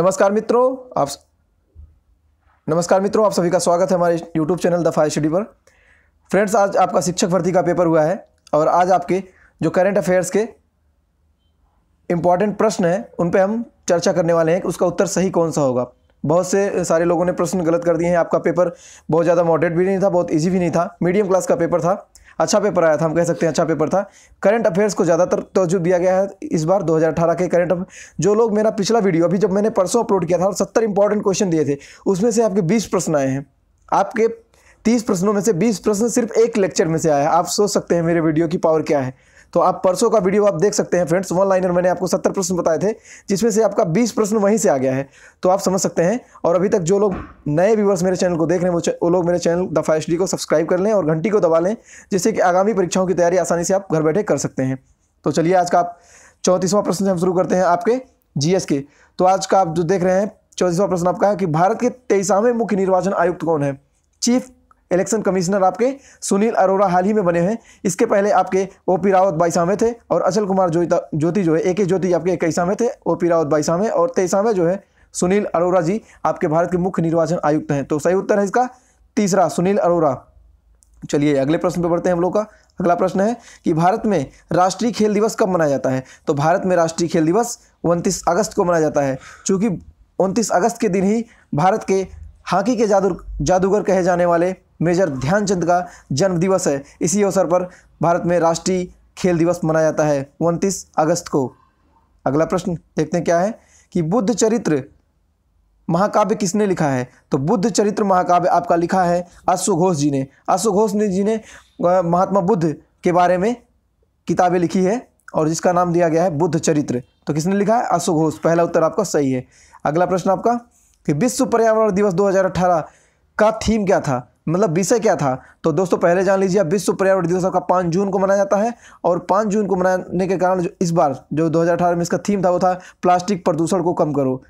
नमस्कार मित्रों आप सभी का स्वागत है हमारे YouTube channel the fire study पर। फ्रेंड्स, आज आपका शिक्षक भर्ती का पेपर हुआ है और आज आपके जो करंट अफेयर्स के इम्पॉर्टेंट प्रश्न हैं उन पे हम चर्चा करने वाले हैं कि उसका उत्तर सही कौन सा होगा। बहुत से सारे लोगों ने प्रश्न गलत कर दिए हैं। आपका पेपर बहुत ज़्यादा मॉडरेट भी नहीं था, बहुत ईजी भी नहीं था, मीडियम क्लास का पेपर था। अच्छा पेपर आया था, हम कह सकते हैं अच्छा पेपर था। करंट अफेयर्स को ज़्यादातर तवज्जो दिया गया है इस बार 2018 के करंट अफेयर। जो लोग मेरा पिछला वीडियो अभी जब मैंने परसों अपलोड किया था और 70 इंपॉर्टेंट क्वेश्चन दिए थे, उसमें से आपके 20 प्रश्न आए हैं। आपके 30 प्रश्नों में से 20 प्रश्न सिर्फ एक लेक्चर में से आया है। आप सोच सकते हैं मेरे वीडियो की पावर क्या है। तो आप परसों का वीडियो आप देख सकते हैं फ्रेंड्स। वन लाइनर मैंने आपको 70 प्रश्न बताए थे, जिसमें से आपका 20 प्रश्न वहीं से आ गया है। तो आप समझ सकते हैं। और अभी तक जो लोग नए व्यूवर्स मेरे चैनल को देख रहे हैं वो लोग मेरे चैनल द फायर स्टडी को सब्सक्राइब कर लें और घंटी को दबा लें, जिससे कि आगामी परीक्षाओं की तैयारी आसानी से आप घर बैठे कर सकते हैं। तो चलिए आज का आप 34वां प्रश्न से हम शुरू करते हैं आपके जीएस के। तो आज का आप जो देख रहे हैं 34वां प्रश्न आपका है कि भारत के 23वें मुख्य निर्वाचन आयुक्त कौन है। चीफ इलेक्शन कमिश्नर आपके सुनील अरोड़ा हाल ही में बने हैं। इसके पहले आपके ओपी रावत 22वें थे और अचल कुमार ज्योति जो है ए के ज्योति आपके 21वें थे, ओपी रावत 22वें और 23वें जो है सुनील अरोड़ा जी आपके भारत के मुख्य निर्वाचन आयुक्त हैं। तो सही उत्तर है इसका तीसरा, सुनील अरोड़ा। चलिए अगले प्रश्न पे बढ़ते हैं हम लोग का। अगला प्रश्न है कि भारत में राष्ट्रीय खेल दिवस कब मनाया जाता है। तो भारत में राष्ट्रीय खेल दिवस 29 अगस्त को मनाया जाता है, चूँकि 29 अगस्त के दिन ही भारत के हॉकी के जादूगर कहे जाने वाले मेजर ध्यानचंद का जन्म दिवस है। इसी अवसर पर भारत में राष्ट्रीय खेल दिवस मनाया जाता है 29 अगस्त को। अगला प्रश्न देखते हैं क्या है कि बुद्ध चरित्र महाकाव्य किसने लिखा है। तो बुद्ध चरित्र महाकाव्य आपका लिखा है अश्वघोष जी ने। अश्वघोष जी ने महात्मा बुद्ध के बारे में किताबें लिखी है और जिसका नाम दिया गया है बुद्ध चरित्र। तो किसने लिखा है? अश्वघोष। पहला उत्तर आपका सही है। अगला प्रश्न आपका कि विश्व पर्यावरण दिवस 2018 का थीम क्या था, मतलब विषय क्या था। तो दोस्तों पहले जान लीजिए, विश्व पर्यावरण दिवस आपका 5 जून को मनाया जाता है और 5 जून को मनाने के कारण जो इस बार जो 2018 में इसका थीम था वो था प्लास्टिक प्रदूषण को कम करो।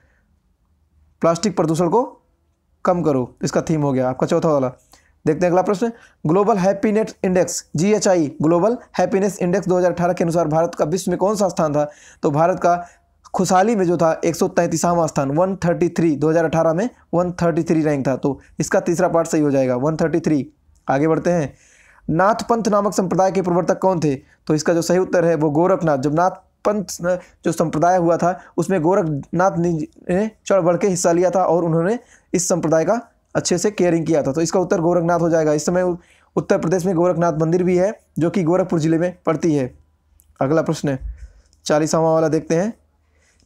प्लास्टिक प्रदूषण को कम करो, इसका थीम हो गया आपका चौथा वाला। देखते हैं अगला प्रश्न। Global happiness index GHI global happiness index 2018 के अनुसार भारत का विश्व में कौन सा स्थान था। तो भारत का खुशहाली में जो था 133वां स्थान 133 2018 में 133 रैंक था। तो इसका तीसरा पार्ट सही हो जाएगा 133। आगे बढ़ते हैं। नाथ पंथ नामक संप्रदाय के प्रवर्तक कौन थे। तो इसका जो सही उत्तर है वो गोरखनाथ। जब नाथ पंथ जो संप्रदाय हुआ था उसमें गोरखनाथ ने चढ़ बढ़ के हिस्सा लिया था और उन्होंने इस संप्रदाय का अच्छे से केयरिंग किया था। तो इसका उत्तर गोरखनाथ हो जाएगा। इस समय उत्तर प्रदेश में गोरखनाथ मंदिर भी है जो कि गोरखपुर जिले में पड़ती है। अगला प्रश्न 40वां वाला देखते हैं।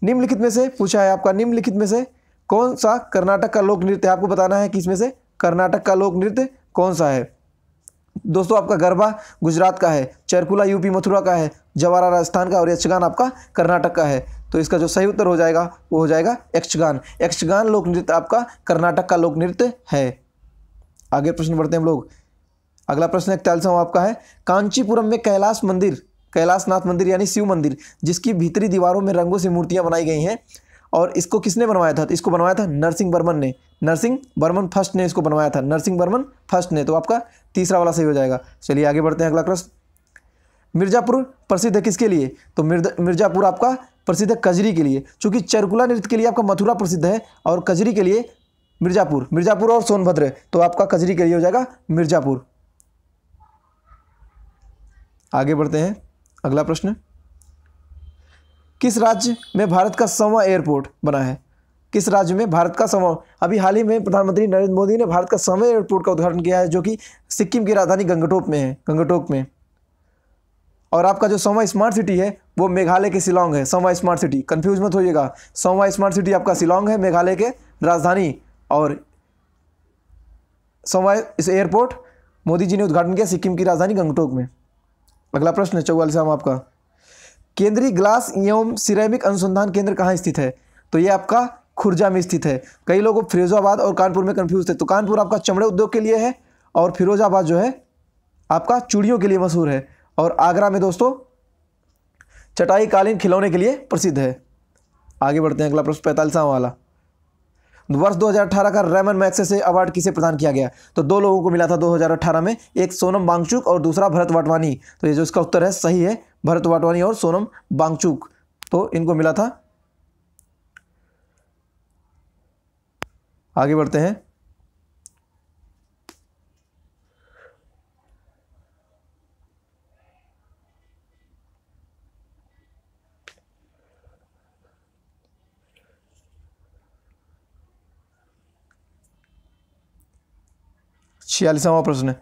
निम्नलिखित में से पूछा है आपका, निम्नलिखित में से कौन सा कर्नाटक का लोक नृत्य, आपको बताना है कि इसमें से कर्नाटक का लोक नृत्य कौन सा है। दोस्तों आपका गरबा गुजरात का है, चरकुला यूपी मथुरा का है, जवारा राजस्थान का और यक्षगान आपका कर्नाटक का है। तो इसका जो सही उत्तर हो जाएगा वो हो जाएगा यक्षगान। यक्षगान लोक नृत्य आपका कर्नाटक का लोक नृत्य है। आगे प्रश्न बढ़ते हैं हम लोग। अगला प्रश्न 41वां आपका है। कांचीपुरम में कैलाशनाथ मंदिर यानी शिव मंदिर, जिसकी भीतरी दीवारों में रंगों से मूर्तियां बनाई गई हैं, और इसको किसने बनवाया था। तो इसको बनवाया था नरसिंह वर्मन ने। नरसिंह वर्मन फर्स्ट ने इसको बनवाया था, नरसिंह वर्मन फर्स्ट ने। तो आपका तीसरा वाला सही हो जाएगा। चलिए आगे बढ़ते हैं। अगला प्रश्न। मिर्जापुर प्रसिद्ध है किसके लिए। तो मिर्जापुर आपका प्रसिद्ध है कजरी के लिए, चूंकि चरकुला नृत्य के लिए आपका मथुरा प्रसिद्ध है और कजरी के लिए मिर्जापुर और सोनभद्र। तो आपका कजरी के लिए हो जाएगा मिर्जापुर। आगे बढ़ते हैं। अगला प्रश्न। किस राज्य में भारत का 100वां एयरपोर्ट बना है। किस राज्य में भारत का 100वां, अभी हाल ही में प्रधानमंत्री नरेंद्र मोदी ने भारत का 100वें एयरपोर्ट का उद्घाटन किया है जो कि सिक्किम की राजधानी गंगटोक में है, गंगटोक में। और आपका जो 100वां स्मार्ट सिटी है वो मेघालय के शिलांग है। 100वां स्मार्ट सिटी, कंफ्यूज मत होइएगा, 100वां स्मार्ट सिटी आपका शिलांग है, मेघालय के राजधानी। और 100वां इस एयरपोर्ट मोदी जी ने उद्घाटन किया सिक्किम की राजधानी गंगटोक में। अगला प्रश्न 44वां आपका। केंद्रीय ग्लास एवं सिरेमिक अनुसंधान केंद्र कहाँ स्थित है। तो ये आपका खुर्जा में स्थित है। कई लोग फिरोजाबाद और कानपुर में कंफ्यूज थे। तो कानपुर आपका चमड़े उद्योग के लिए है और फिरोजाबाद जो है आपका चूड़ियों के लिए मशहूर है, और आगरा में दोस्तों चटाई कालीन खिलौने के लिए प्रसिद्ध है। आगे बढ़ते हैं। अगला प्रश्न 45वां वाला। वर्ष 2018 का रेमन मैग्सेसे अवार्ड किसे प्रदान किया गया। तो दो लोगों को मिला था 2018 में, एक सोनम वांगचुक और दूसरा भरत वाटवानी। तो ये जो इसका उत्तर है सही है, भरत वाटवानी और सोनम वांगचुक। तो इनको मिला था आगे बढ़ते हैं। छियालीसवां प्रश्न है,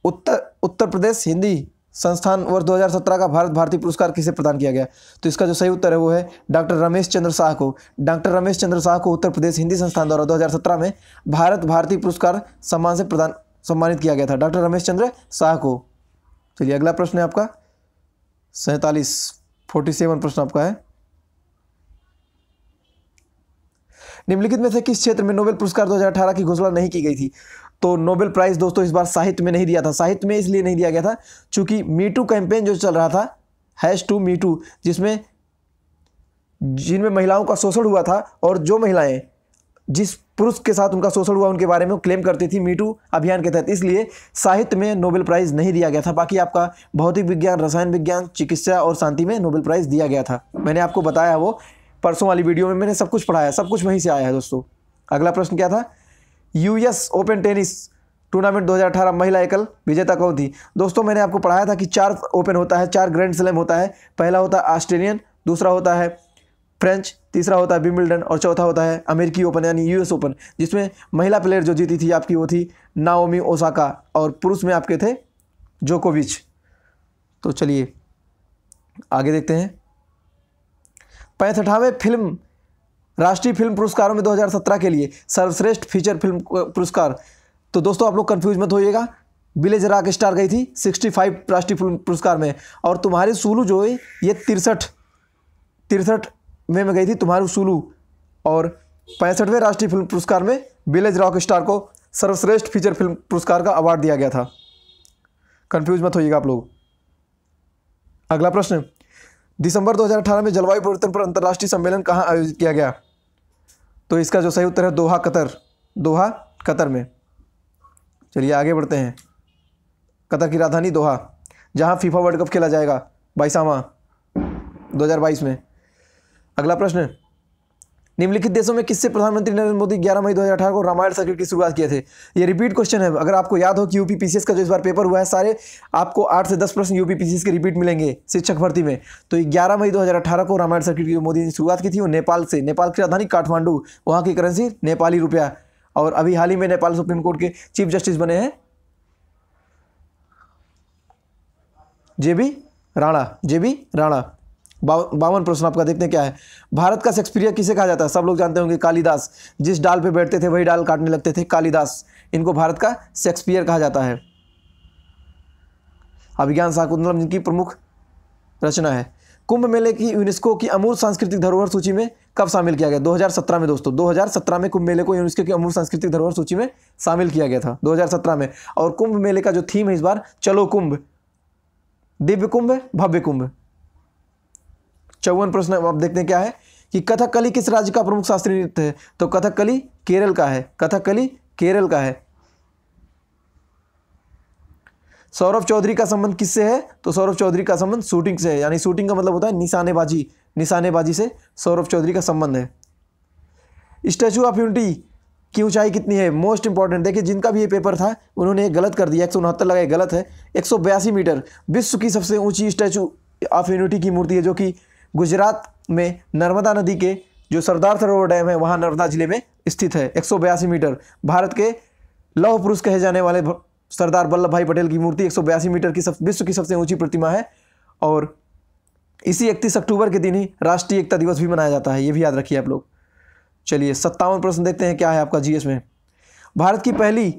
उत्तर प्रदेश हिंदी संस्थान वर्ष 2017 का भारत भारती पुरस्कार किसे प्रदान किया गया? तो इसका जो सही उत्तर है वो है डॉक्टर रमेश चंद्र शाह को। डॉक्टर रमेश चंद्र शाह को उत्तर प्रदेश हिंदी संस्थान द्वारा 2017 में भारत भारती पुरस्कार सम्मान से सम्मानित किया गया था, डॉक्टर रमेश चंद्र शाह को। चलिए अगला प्रश्न है आपका 47 प्रश्न आपका है, निम्नलिखित में से किस क्षेत्र में नोबेल पुरस्कार 2018 की घोषणा नहीं की गई थी? तो नोबेल प्राइज दोस्तों इस बार साहित्य में नहीं दिया था। साहित्य में इसलिए नहीं दिया गया था क्योंकि मीटू कैंपेन जो चल रहा था, #MeToo, जिनमें महिलाओं का शोषण हुआ था और जो महिलाएं जिस पुरुष के साथ उनका शोषण हुआ उनके बारे में क्लेम करती थी मीटू अभियान के तहत, इसलिए साहित्य में नोबेल प्राइज नहीं दिया गया था। बाकी आपका भौतिक विज्ञान, रसायन विज्ञान, चिकित्सा और शांति में नोबेल प्राइज दिया गया था। मैंने आपको बताया, वो परसों वाली वीडियो में मैंने सब कुछ पढ़ाया, सब कुछ वहीं से आया है दोस्तों। अगला प्रश्न क्या था? US ओपन टेनिस टूर्नामेंट 2018 महिला एकल विजेता कौन थी? दोस्तों मैंने आपको पढ़ाया था कि 4 ओपन होता है, 4 ग्रैंड स्लैम होता है। पहला होता है ऑस्ट्रेलियन, दूसरा होता है फ्रेंच, तीसरा होता है विंबलडन और चौथा होता है अमेरिकी ओपन यानी US ओपन, जिसमें महिला प्लेयर जो जीती थी आपकी वो थी नाओमी ओसाका और पुरुष में आपके थे जोकोविच। तो चलिए आगे देखते हैं। 65वें फिल्म राष्ट्रीय फिल्म पुरस्कारों में 2017 के लिए सर्वश्रेष्ठ फीचर फिल्म पुरस्कार, तो दोस्तों आप लोग कंफ्यूज मत होइएगा, विलेज रॉक स्टार गई थी 65 राष्ट्रीय फिल्म पुरस्कार में, और तुम्हारी सुलू जो है ये 63 में गई थी तुम्हारी सुलू, और 65वें राष्ट्रीय फिल्म पुरस्कार में विलेज रॉक स्टार को सर्वश्रेष्ठ फीचर फिल्म पुरस्कार का अवार्ड दिया गया था। कंफ्यूज मत होइएगा आप लोग। अगला प्रश्न, दिसंबर 2018 में जलवायु परिवर्तन पर अंतर्राष्ट्रीय सम्मेलन कहाँ आयोजित किया गया? तो इसका जो सही उत्तर है दोहा कतर में। चलिए आगे बढ़ते हैं। कतर की राजधानी दोहा, जहां फीफा वर्ल्ड कप खेला जाएगा 2022 में। अगला प्रश्न, निम्नलिखित देशों में किससे प्रधानमंत्री नरेंद्र मोदी 11 मई 2018 को रामायण सर्किट की शुरुआत किए थे? ये रिपीट क्वेश्चन है। अगर आपको याद हो कि यूपीपीसीएस का जो इस बार पेपर हुआ है, सारे आपको 8 से 10 प्रश्न यूपीपीसीएस के रिपीट मिलेंगे शिक्षक भर्ती में। तो 11 मई 2018 को रामायण सर्किट की मोदी ने शुरुआत की थी, वो नेपाल से। नेपाल की राजधानी काठमांडू, वहाँ की करेंसी नेपाली रुपया, और अभी हाल ही में नेपाल सुप्रीम कोर्ट के चीफ जस्टिस बने हैं जेबी राणा। 52 प्रश्न आपका, देखते हैं क्या है। भारत का शेक्सपियर किसे कहा जाता है? सब लोग जानते होंगे कालिदास, जिस डाल पे बैठते थे वही डाल काटने लगते थे, कालिदास, इनको भारत का शेक्सपियर कहा जाता है। अभिज्ञान शाकुंतलम जिनकी प्रमुख रचना है। कुंभ मेले की यूनेस्को की अमूर्त सांस्कृतिक धरोहर सूची में कब शामिल किया गया? 2017 में दोस्तों, 2017 में कुंभ मेले को यूनेस्को की अमूर्त सांस्कृतिक धरोहर सूची में शामिल किया गया था 2017 में। और कुंभ मेले का जो थीम है इस बार, चलो कुंभ, दिव्य कुंभ, भव्य कुंभ। 54 प्रश्न अब देखते हैं क्या है कि कथकली किस राज्य का प्रमुख शास्त्रीय नृत्य है? तो कथकली केरल का है। सौरभ चौधरी का संबंध किससे है? तो सौरभ चौधरी का संबंध शूटिंग से है, यानी शूटिंग का मतलब होता है निशानेबाजी से सौरभ चौधरी का संबंध है। स्टैचू ऑफ यूनिटी की ऊंचाई कितनी है? मोस्ट इंपॉर्टेंट, देखिए जिनका भी ये पेपर था उन्होंने गलत कर दिया, 169 लगाए, गलत है। 182 मीटर विश्व की सबसे ऊंची स्टैचू ऑफ यूनिटी की मूर्ति है, जो कि गुजरात में नर्मदा नदी के जो सरदार सरोवर डैम है वहाँ नर्मदा जिले में स्थित है। 182 मीटर, भारत के लौह पुरुष कहे जाने वाले सरदार वल्लभ भाई पटेल की मूर्ति 182 मीटर की विश्व की सबसे ऊंची प्रतिमा है। और इसी 31 अक्टूबर के दिन ही राष्ट्रीय एकता दिवस भी मनाया जाता है, ये भी याद रखिए आप लोग। चलिए 57 प्रश्न देखते हैं क्या है आपका जीएस में। भारत की पहली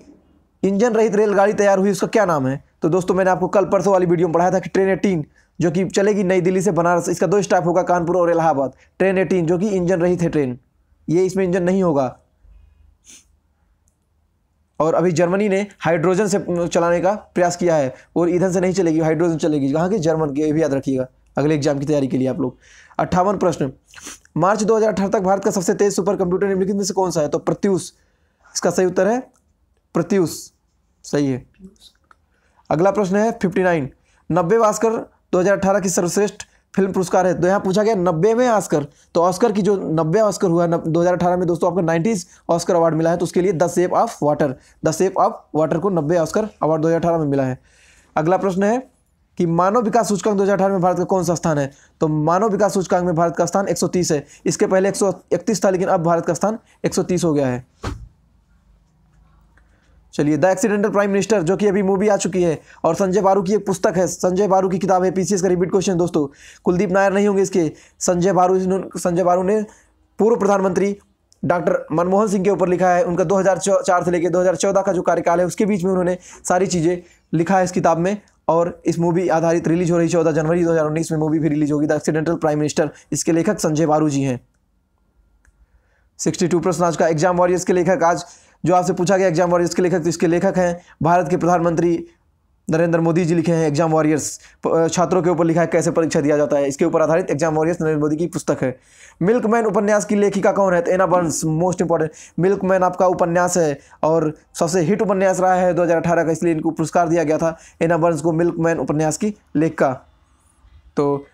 इंजन रहित रेलगाड़ी तैयार हुई, उसका क्या नाम है? तो दोस्तों मैंने आपको कल परसों वाली वीडियो में पढ़ाया था कि ट्रेन 18 जो कि चलेगी नई दिल्ली से बनारस, इसका 2 स्टॉप होगा, कानपुर और इलाहाबाद। ट्रेन 18 जो कि इंजन रहित है ट्रेन, ये इसमें इंजन नहीं होगा। और अभी जर्मनी ने हाइड्रोजन से चलाने का प्रयास किया है, और ईंधन से नहीं चलेगी, हाइड्रोजन चलेगी। कहाँ की? जर्मन की, ये भी याद रखिएगा अगले एग्जाम की तैयारी के लिए आप लोग। 58 प्रश्न, मार्च 2018 तक भारत का सबसे तेज सुपर कंप्यूटर निम्नलिखित में से कौन सा है? तो प्रत्यूष, इसका सही उत्तर है प्रत्यूष, सही है। अगला प्रश्न है 59, 90 भास्कर 2018 की सर्वश्रेष्ठ फिल्म पुरस्कार है। तो यहाँ पूछा गया 90वें ऑस्कर, तो ऑस्कर की जो 90 ऑस्कर हुआ 2018 में दोस्तों आपको 90s ऑस्कर अवार्ड मिला है, तो उसके लिए the shape of water, the shape of water को 90 ऑस्कर अवार्ड 2018 में मिला है। अगला प्रश्न है कि मानव विकास सूचकांक 2018 में भारत का कौन सा स्थान है? तो मानव विकास सूचकांक में भारत का स्थान 130 है। इसके पहले 131 था, लेकिन अब भारत का स्थान 130 हो गया है। चलिए, द एक्सीडेंटल प्राइम मिनिस्टर, जो कि अभी मूवी आ चुकी है और संजय बारू की एक पुस्तक है, संजय बारू की किताब है। पीसीएस का रिपीट क्वेश्चन दोस्तों, कुलदीप नायर नहीं होंगे इसके, संजय बारू ने पूर्व प्रधानमंत्री डॉक्टर मनमोहन सिंह के ऊपर लिखा है। उनका 2004 से लेकर 2014 का जो कार्यकाल है उसके बीच में उन्होंने सारी चीज़ें लिखा है इस किताब में, और इस मूवी आधारित रिलीज हो रही 14 जनवरी 2019 में मूवी भी रिलीज होगी, द एक्सीडेंटल प्राइम मिनिस्टर। इसके लेखक संजय बारू जी हैं। 62 प्रश्न आज का एग्जाम वॉरियर्स के लेखक, आज जो आपसे पूछा गया एग्जाम वॉरियर्स के लेखक, तो इसके लेखक हैं भारत के प्रधानमंत्री नरेंद्र मोदी जी लिखे हैं। एग्जाम वॉरियर्स छात्रों के ऊपर लिखा है कैसे परीक्षा दिया जाता है, इसके ऊपर आधारित एग्जाम वॉरियर्स नरेंद्र मोदी की पुस्तक है। मिल्कमैन उपन्यास की लेखिका कौन है? तो एना बर्न्स, मोस्ट इंपॉर्टेंट। मिल्कमैन आपका उपन्यास है और सबसे हिट उपन्यास रहा है 2018 का, इसलिए इनको पुरस्कार दिया गया था एना बर्न्स को, मिल्कमैन उपन्यास की लेखिका। तो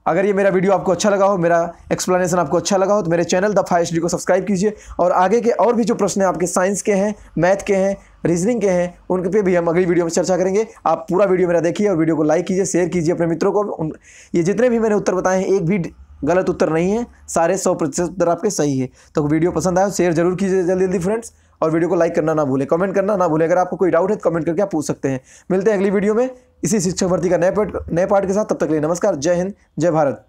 अगर ये मेरा वीडियो आपको अच्छा लगा हो, मेरा एक्सप्लेनेशन आपको अच्छा लगा हो, तो मेरे चैनल द फाइव स्टडी को सब्सक्राइब कीजिए, और आगे के और भी जो प्रश्न हैं आपके साइंस के हैं, मैथ के हैं, रीजनिंग के हैं, उनके पे भी हम अगली वीडियो में चर्चा करेंगे। आप पूरा वीडियो मेरा देखिए और वीडियो को लाइक कीजिए, शेयर कीजिए अपने मित्रों को। ये जितने भी मैंने उत्तर बताए हैं, एक भी गलत उत्तर नहीं है, सारे 100% उत्तर आपके सही है। तो वीडियो पसंद आया शेयर जरूर कीजिए जल्दी जल्दी फ्रेंड्स, और वीडियो को लाइक करना ना भूलें, कमेंट करना ना भूलें। अगर आपको कोई डाउट है तो कमेंट करके आप पूछ सकते हैं। मिलते हैं अगली वीडियो में इसी शिक्षक भर्ती का नए पार्ट के साथ। तब तक के लिए नमस्कार, जय हिंद, जय भारत।